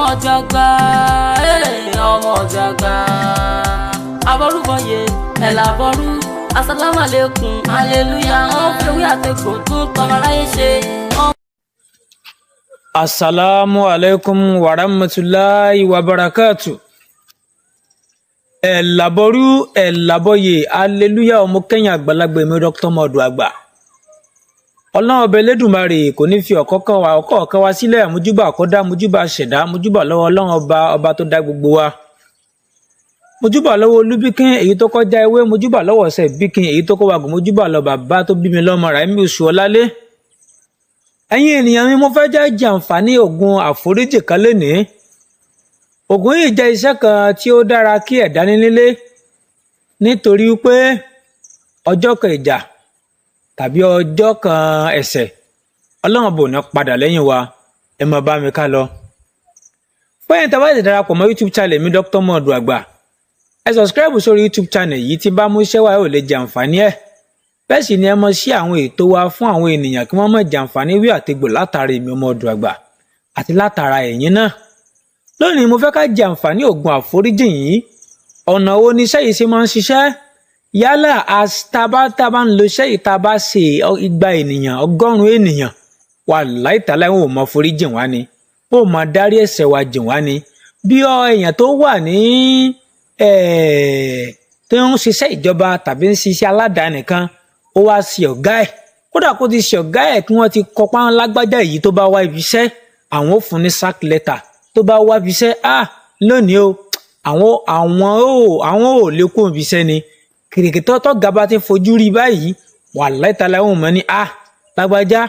ọmọ Jagba ọmọ Jagba aborúbọyè ẹ̀làbọ̀rú asalamu alaikum hallelujah wọ́n fẹ́wé àtẹ̀kọ́ tó tọrọ aráyé ṣe. Assalamu alaikum wa rahmatullahi wa barakatuh. Ẹ̀làbọ̀rú ẹ̀làbọ̀yè hallelujah ọmọ kẹ́yìn àgbàlagbà mi Dr. Modu Àgbà. Ọlọ́run ọba Elédùmarè kò ní fi ọ̀kọ̀ọ̀kan wa sílẹ̀ mojúbà àkọ́dá mojúbà ṣẹ̀dá mojúbà lọ́wọ́ Ọlọ́run ọba tó dá gbogbo wa. Mojúbà lọ́wọ́ Olúbíkín èyí tó kọjá ewé mojúbà lọ́wọ́ ọ̀sẹ̀ bíkín èyí tó kọ́ wàgùn mojúbà lọ bàbá tó bí mi lọ́mọ Ráímì Oṣùọlálé. Ẹ̀yin ènìyàn mi mo fẹ́ jẹ àǹfààní oògùn àforíjì kan lénìí. Oògùn yìí jẹ́ iṣẹ́ kan tí ó dára kí ẹ̀dá ní nílé nítorí pé ọjọ́ kan ìjà tàbí ọjọ́ kan ẹ̀ṣẹ̀ Ọlọ́run bò ní padà lẹ́yìn wa ẹ máa bá mi ká lọ. Fẹ́yìn tá a bá ti darapọ̀ mọ́ YouTube channel mi Dr. Modu Àgbà ẹ subscribe sórí YouTube channel yìí tí bá mú iṣẹ́ wa ò lè jẹ àǹfààní ẹ̀. Bẹ́ẹ̀ sì ni ẹ mọ̀ sí àwọn ètò wa fún àwọn ènìyàn kí wọ́n mọ̀ jẹ àǹfààní wí àtegbò látara èmi Modu Àgbà àti látara ẹ̀yin náà. Lónìí mo fẹ́ ká jẹ àǹfààní oògùn àforíjì yìí. Ọ̀nà wo ni iṣẹ́ yìí ṣe máa ń ṣiṣẹ́? Yálà tábà ń lo iṣẹ́ yìí tá a bá ṣe 200 ènìyàn 100 ènìyàn wàláhì tàláhì wọn ò mọ foríjì wá ni wọn ò mọ dárí ẹ̀ṣẹ̀ wa jìn wá ni. Bí èèyàn tó wà ní tó ń ṣiṣẹ́ ìjọba tàbí ń ṣiṣẹ́ aládàáni kan ó wá sí ọ̀gá ẹ̀ kódà kó ti ṣe ọ̀gá ẹ̀ kí wọ́n ti kọpá lágbájá èyí tó bá wá ibi iṣẹ́ àwọn ò fún ní sack letter tó bá wá ibi iṣẹ́ lónìí o àwọn ò lè kó ibi iṣẹ́ ni kìrìkì tọ́tọ́ gaba ti fojú rí báyìí wàláhì tàláhì wọn mọ̀ ní lágbájá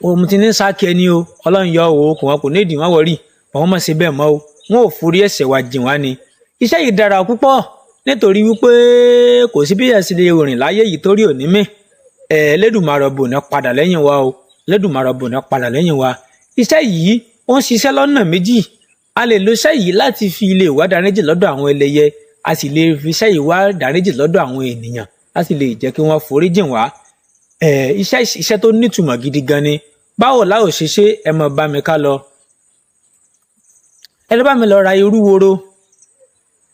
mo ti ní sáàkì ẹni o Ọlọ́run yọ o kò ní ìdí wọn wọ̀rí àwọn mọ̀ sí bẹ́ẹ̀ mọ́ o wọn ò forí ẹ̀ṣẹ̀ wa jìn wá ni. Iṣẹ́ yìí dára púpọ̀ nítorí wípé kò sí bí ẹ̀sìn lè rìn láyé yìí torí òní mi Elédùmarè bò ní padà lẹ́yìn wa o Elédùmarè bò ní padà lẹ́yìn wa. Iṣẹ́ yìí ó ń ṣiṣẹ́ lọ́nà méjì. A lè lo iṣẹ́ yìí láti fi ilé ìwà dáríjì lọ́dọ̀ àwọn ẹlẹ́yẹ a sì lè fi iṣẹ́ yìí wá dáríjì lọ́dọ̀ àwọn ènìyàn láti lè jẹ́ kí wọ́n forí jìn wá. Iṣẹ́ tó nítumọ̀ gidi gan ni. Báwo la ó ṣe ẹ máa bá mi ká lọ. Ẹ lọ bá mi lọ ra irú woro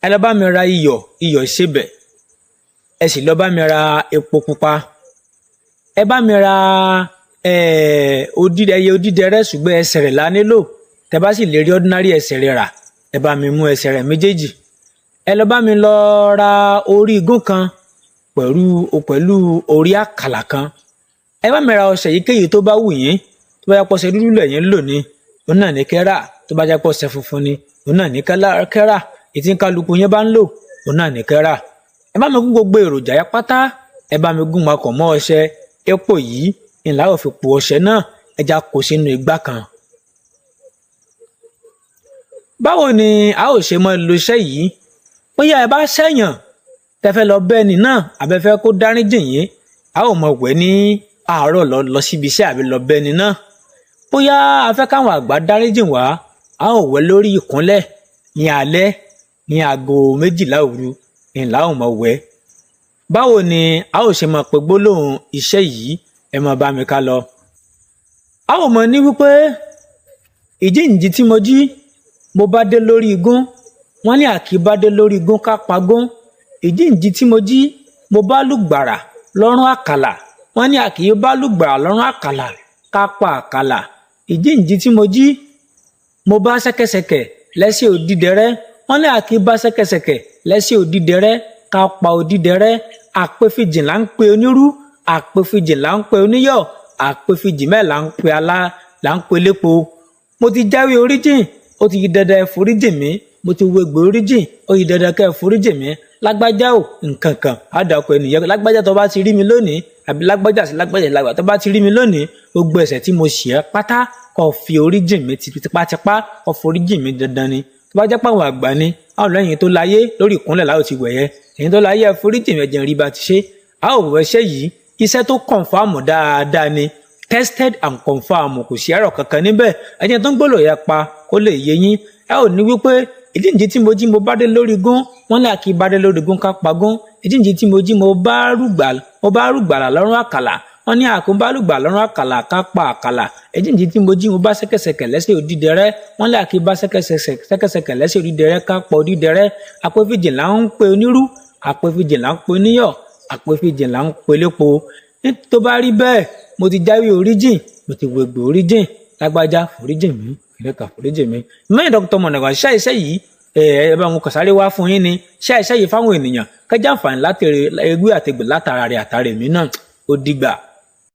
ẹ lọ bá mi ra iyọ̀ ìsebẹ̀ ẹ sì lọ bá mi ra epo pupa ẹ bá mi ra ẹyẹ odídẹrẹ́ ṣùgbọ́n ẹsẹ̀ rẹ̀ la nílò tẹ bá sì lè rí ordinary ẹsẹ̀ rẹ̀ rà ẹ bá mi mú ẹsẹ̀ rẹ̀ méjèèjì ẹ lọ bá mi lọ ra orí igún kan pẹ̀lú orí àkàlà kan ẹ bá mi ra ọṣẹ yíkéyìí tó bá wù yín tó bá yẹ pọṣẹ dúdú lẹ́yìn lò ní òun náà ní kẹ́rà tó bá jẹ́ pọṣẹ funfun ni òun náà ní kẹ́rà ètí kálukú yẹn bá ń lò òun náà ní kẹ́rà ẹ bá mi gún gbogbo èròjà yẹn pátá ẹ bá mi gún makọ̀ mọ́ ọṣẹ epo yìí ńlá ò fi po ọṣẹ náà ẹja kó sínú igbá kan. Báwo ni a ó ṣe máa lo iṣẹ́ yìí? Bóyá ẹ bá ṣẹ̀yàn tẹ́fẹ́ lọ bẹ́ẹ̀ni náà àbẹ́fẹ́ kó dáríjì yín a ó mọ wẹ̀ ní àárọ̀ lọ síbi iṣẹ́ àbí lọ bẹ́ẹ̀ni náà. Bóyá a fẹ́ káwọn àgbà dáríjì wá a ó wẹ̀ lórí ìkúnlẹ̀ ní alẹ́ ní aago 12 òru ńlá ò mọ wẹ̀. Báwo ni a ó ṣe máa pe gbólóhùn iṣẹ́ yìí ẹ máa bá mi ká lọ. A ó mọ ní wípé ìjíǹjí tí mo jí mo bá dé lórí igún wọ́n ní àkì bá dé lórí igún ká pagún. Ìjíǹjí tí mo jí mo bá lùgbàrà lọ́rùn àkàlà wọ́n ní àkì bá lùgbàrà lọ́rùn àkàlà ká pa àkàlà. Ìjíǹjí tí mo jí mo bá ṣẹ̀kẹ̀ṣẹ̀kẹ̀ lẹ́sẹ̀ òdídẹrẹ́ wọ́n ní àkì bá ṣẹ̀kẹ̀ṣẹ̀kẹ̀ lẹ́sẹ̀ òdídẹrẹ́ ká pa òdídẹrẹ́. Àpèfìjì là ń pe onírú àpèfìjì là ń pe oníyọ̀ àpèfìjì mẹ́ẹ̀ là ń pe lépo. Mo ti jáwé oríjìn ó ti yí dandan ẹ foríjì mí mo ti wo egbò oríjìn ó yí dandan kẹ́ ẹ foríjì mí lágbájá ò nǹkan kan àdàkọ ènìyàn lágbájá tó bá ti rí mi lónìí àbí lágbájá sí lágbájá lágbà tó bá ti rí mi lónìí gbogbo ẹ̀ṣẹ̀ tí mo ṣẹ̀ pátá kó fi oríjì mí tipátipá kó foríjì mí dandan ni. Tó bá jẹ́ pé àwọn àgbà ni àwọn lẹ́yìn tó láyé lórí ìkúnlẹ̀ láò ti wẹ̀yẹ èyí tó láyé ẹ foríjì mí ẹ̀jẹ̀ rí bá ti ṣe. A ò wẹ̀ṣẹ̀ yìí iṣẹ́ tó kọ̀ǹfàmù dáadáa ni tested and confirmed kò sí ẹ̀rọ kankan níbẹ̀ ẹ̀jẹ̀ tó ń gbọ́lọ̀ yẹ pa kó lè yé yín. Ẹ ò ní wípé ìjíǹjí tí mo jí mo bá dé lórí igún wọ́n ní àkì bá dé lórí igún ká pagún. Ìjíǹjí tí mo jí mo bá rúgbàlà lọ́rùn àkàlà wọ́n ní àkóbálùgbà lọ́rùn àkàlà ká pa àkàlà ẹ̀jíǹjì tí mo jí mo bá ṣẹ́kẹ́ṣẹkẹ̀ lẹ́sẹ̀ òdìdẹrẹ́ wọ́n lé àkí bá ṣẹ́kẹ́ṣẹkẹ̀ lẹ́sẹ̀ òdìdẹrẹ́ ká pọ̀ òdìdẹrẹ́ àpèfìjì là ń pe onírú àpèfìjì là ń pe oníyọ̀ àpèfìjì là ń pe lépo tó bá rí bẹ́ẹ̀ mo ti jáwé oríjìn mo ti wègbè oríjìn lágbájá foríjìn mi kìnìkan foríjìn mi mẹ́rin Dr. Monaghan ṣiṣẹ́ iṣẹ́ yìí ẹ bá wọn kàn sáré wá fún yín ni ṣe iṣẹ́ yìí fáwọn ènìyàn kẹjá àǹfààní láti ewé àtegbè látara rẹ̀ àtàrà èmi náà ó dìgbà.